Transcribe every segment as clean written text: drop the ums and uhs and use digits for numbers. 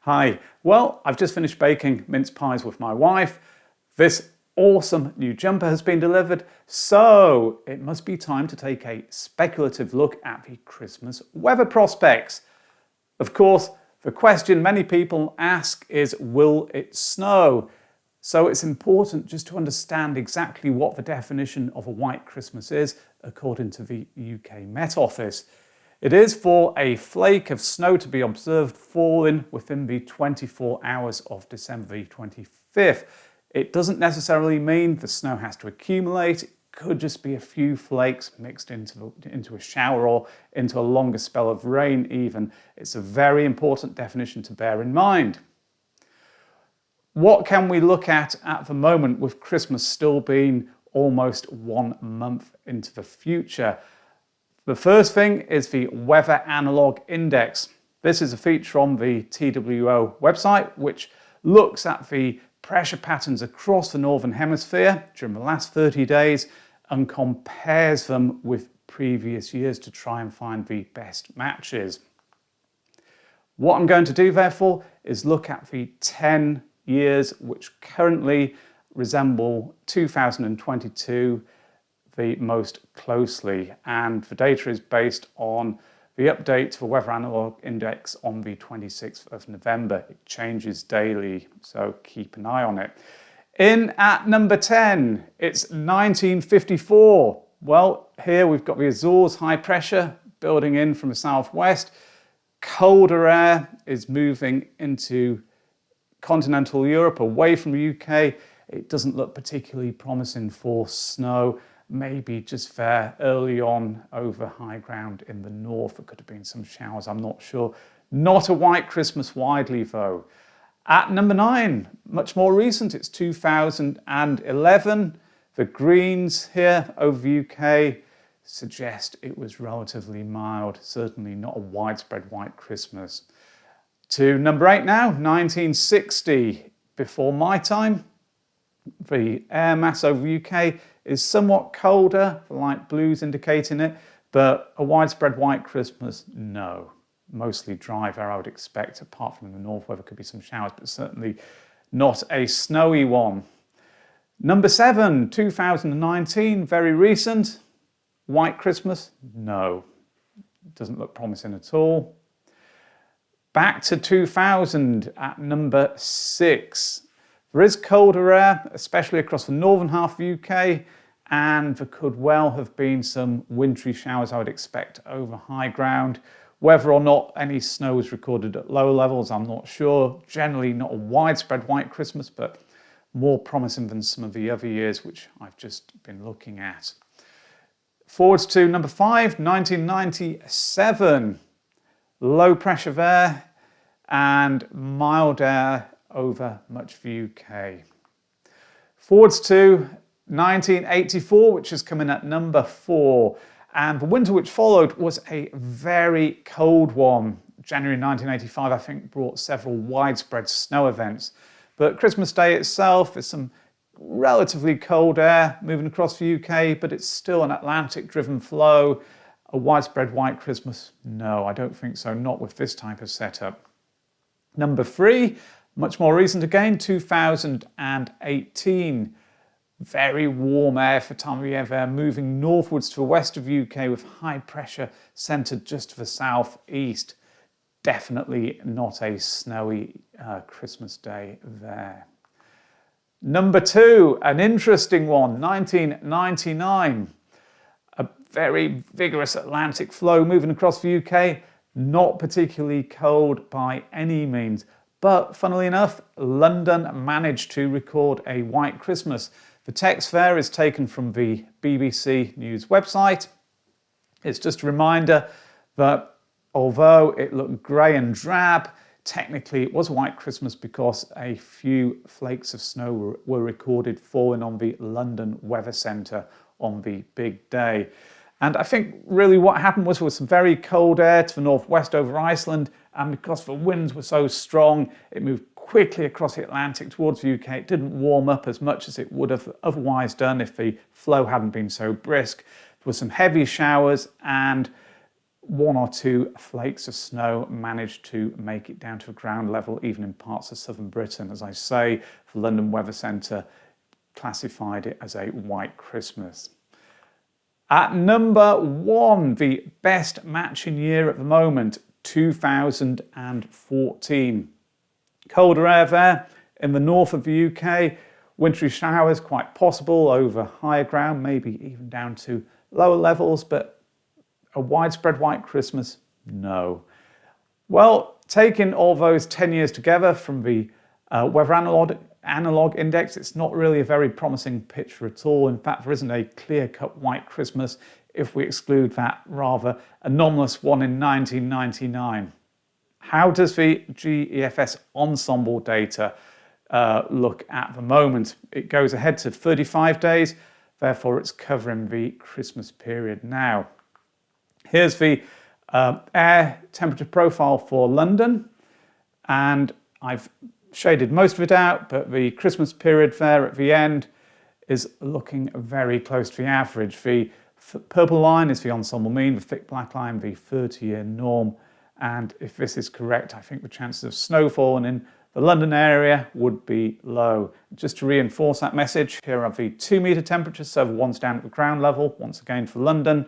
Hi, well, I've just finished baking mince pies with my wife. This awesome new jumper has been delivered, so it must be time to take a speculative look at the Christmas weather prospects. Of course, the question many people ask is, will it snow? So it's important just to understand exactly what the definition of a white Christmas is, according to the UK Met Office. It is for a flake of snow to be observed falling within the 24 hours of December the 25th. It doesn't necessarily mean the snow has to accumulate. It could just be a few flakes mixed into a shower or into a longer spell of rain even. It's a very important definition to bear in mind. What can we look at the moment with Christmas still being almost 1 month into the future? The first thing is the Weather Analog Index. This is a feature on the TWO website which looks at the pressure patterns across the Northern Hemisphere during the last 30 days and compares them with previous years to try and find the best matches. What I'm going to do therefore is look at the 10 years which currently resemble 2022 the most closely, and the data is based on the update to the Weather Analog Index on the 26th of November. It changes daily, so keep an eye on it. In at number 10, it's 1954. Well, here we've got the Azores high pressure building in from the southwest. Colder air is moving into continental Europe away from the UK. It doesn't look particularly promising for snow. Maybe just there early on over high ground in the north. There could have been some showers, I'm not sure. Not a white Christmas widely though. At number 9, much more recent, it's 2011. The greens here over the UK suggest it was relatively mild, certainly not a widespread white Christmas. To number 8 now, 1960, before my time. The air mass over the UK is somewhat colder, the light blues indicating it, but a widespread white Christmas, no. Mostly dry there, I would expect, apart from the north where there could be some showers, but certainly not a snowy one. Number 7, 2019, very recent. White Christmas, no. Doesn't look promising at all. Back to 2000 at number 6. There is colder air, especially across the northern half of the UK, and there could well have been some wintry showers I would expect over high ground. Whether or not any snow was recorded at lower levels, I'm not sure. Generally not a widespread white Christmas, but more promising than some of the other years which I've just been looking at. Forwards to number 5, 1997. Low pressure there and mild air over much of the UK. Forwards to 1984, which is coming at number 4. And the winter which followed was a very cold one. January 1985, I think, brought several widespread snow events. But Christmas Day itself is some relatively cold air moving across the UK, but it's still an Atlantic-driven flow. A widespread white Christmas? No, I don't think so, not with this type of setup. Number 3, much more recent again, 2018. Very warm air for time of year there, moving northwards to the west of the UK with high pressure centred just to the southeast. Definitely not a snowy Christmas Day there. Number 2, an interesting one, 1999. A very vigorous Atlantic flow moving across the UK, not particularly cold by any means. But funnily enough, London managed to record a white Christmas. The text there is taken from the BBC News website. It's just a reminder that although it looked grey and drab, technically it was a white Christmas because a few flakes of snow were recorded falling on the London Weather Centre on the big day. And I think really what happened was there was some very cold air to the northwest over Iceland, and because the winds were so strong, it moved quickly across the Atlantic towards the UK. It didn't warm up as much as it would have otherwise done if the flow hadn't been so brisk. There were some heavy showers, and 1 or 2 flakes of snow managed to make it down to ground level, even in parts of southern Britain. As I say, the London Weather Centre classified it as a white Christmas. At number 1, the best matching year at the moment, 2014. Colder air there in the north of the UK, wintry showers quite possible over higher ground, maybe even down to lower levels, but a widespread white Christmas, no. Well, taking all those 10 years together from the weather analog index, it's not really a very promising picture at all. In fact, there isn't a clear-cut white Christmas if we exclude that rather anomalous one in 1999. How does the GEFS ensemble data look at the moment? It goes ahead to 35 days, therefore it's covering the Christmas period now. Here's the air temperature profile for London, and I've shaded most of it out, but the Christmas period there at the end is looking very close to the average. The purple line is the ensemble mean, the thick black line, the 30-year norm. And if this is correct, I think the chances of snowfall in the London area would be low. Just to reinforce that message, here are the 2-metre temperatures, so the ones down at the ground level, once again for London.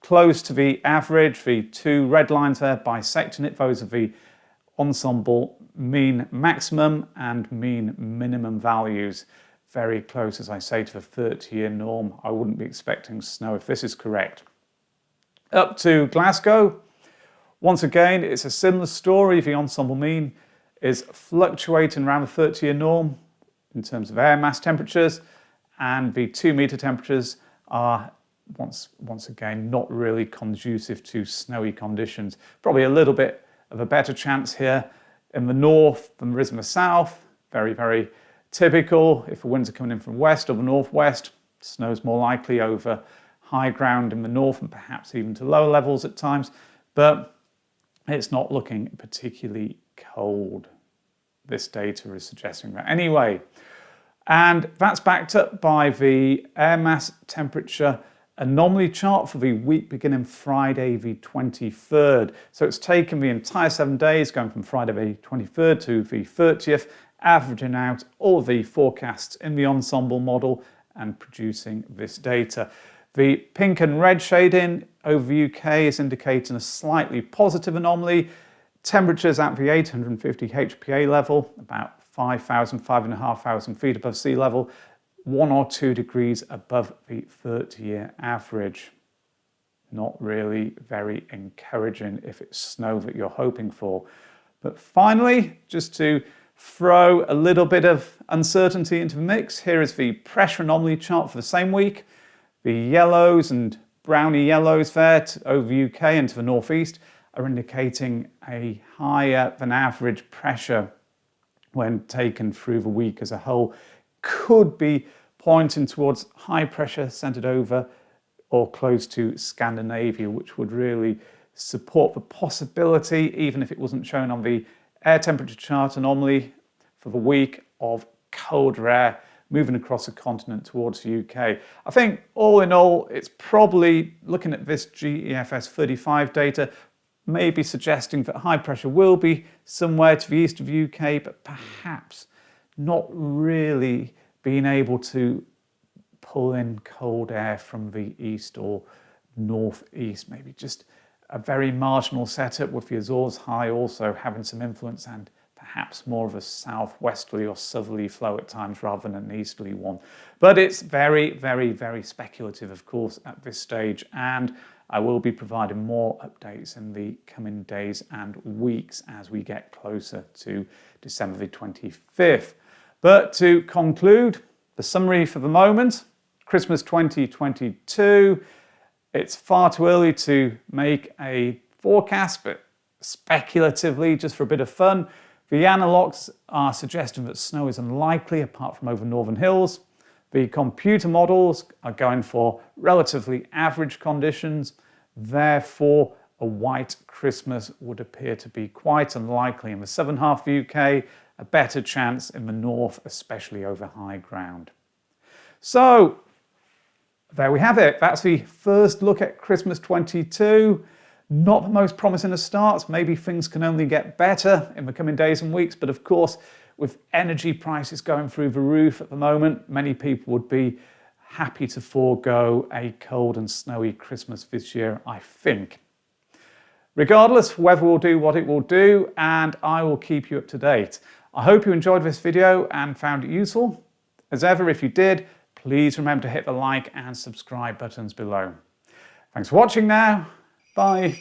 Close to the average, the 2 red lines there bisecting it, those are the ensemble mean maximum and mean minimum values. Very close, as I say, to the 30-year norm. I wouldn't be expecting snow if this is correct. Up to Glasgow. Once again, it's a similar story. The ensemble mean is fluctuating around the 30-year norm in terms of air mass temperatures, and the 2-metre temperatures are once again not really conducive to snowy conditions. Probably a little bit of a better chance here in the north than there is in the south. Very, very typical. If the winds are coming in from west or the northwest, snow's more likely over high ground in the north and perhaps even to lower levels at times. But it's not looking particularly cold. This data is suggesting that. Anyway, and that's backed up by the air mass temperature anomaly chart for the week beginning Friday the 23rd. So it's taken the entire 7 days, going from Friday the 23rd to the 30th, averaging out all the forecasts in the ensemble model and producing this data. The pink and red shading over the UK is indicating a slightly positive anomaly. Temperatures at the 850 HPA level, about 5,500 feet above sea level, 1 or 2 degrees above the 30-year average. Not really very encouraging if it's snow that you're hoping for. But finally, just to throw a little bit of uncertainty into the mix, here is the pressure anomaly chart for the same week. The yellows and browny yellows there over the UK and to the northeast are indicating a higher than average pressure when taken through the week as a whole. Could be pointing towards high pressure centered over or close to Scandinavia, which would really support the possibility, even if it wasn't shown on the air temperature chart anomaly for the week, of colder air moving across the continent towards the UK. I think all in all, it's probably, looking at this GEFS 35 data, maybe suggesting that high pressure will be somewhere to the east of the UK, but perhaps not really being able to pull in cold air from the east or northeast. Maybe just a very marginal setup with the Azores high also having some influence, and perhaps more of a southwesterly or southerly flow at times rather than an easterly one. But it's very, very, very speculative, of course, at this stage, and I will be providing more updates in the coming days and weeks as we get closer to December the 25th. But to conclude, the summary for the moment, Christmas 2022, it's far too early to make a forecast, but speculatively, just for a bit of fun, the analogues are suggesting that snow is unlikely apart from over northern hills. The computer models are going for relatively average conditions. Therefore, a white Christmas would appear to be quite unlikely in the southern half of the UK, a better chance in the north, especially over high ground. So, there we have it. That's the first look at Christmas 22. Not the most promising of starts. Maybe things can only get better in the coming days and weeks, but of course, with energy prices going through the roof at the moment, many people would be happy to forego a cold and snowy Christmas this year, I think. Regardless, weather will do what it will do, and I will keep you up to date. I hope you enjoyed this video and found it useful. As ever, if you did, please remember to hit the like and subscribe buttons below. Thanks for watching now. Bye.